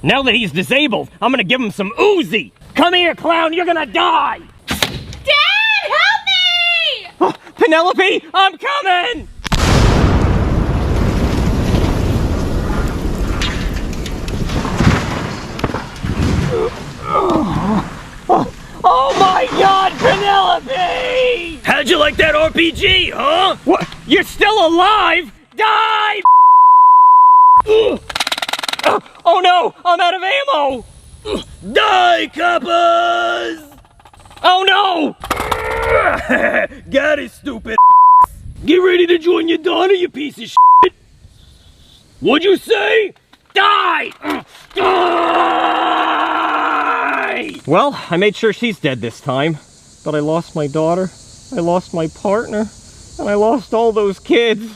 Now that he's disabled, I'm gonna give him some Uzi. Come here, clown, you're gonna die. Dad, help me! Oh, Penelope, I'm coming! Oh my God, Penelope! How'd you like that RPG, huh? What? You're still alive? Die! Oh no, I'm out of ammo! Die, coppers! Oh no! Got it, stupid. Get ready to join your daughter, you piece of shit. What'd you say? Die! Die! Well, I made sure she's dead this time. But I lost my daughter, I lost my partner, and I lost all those kids.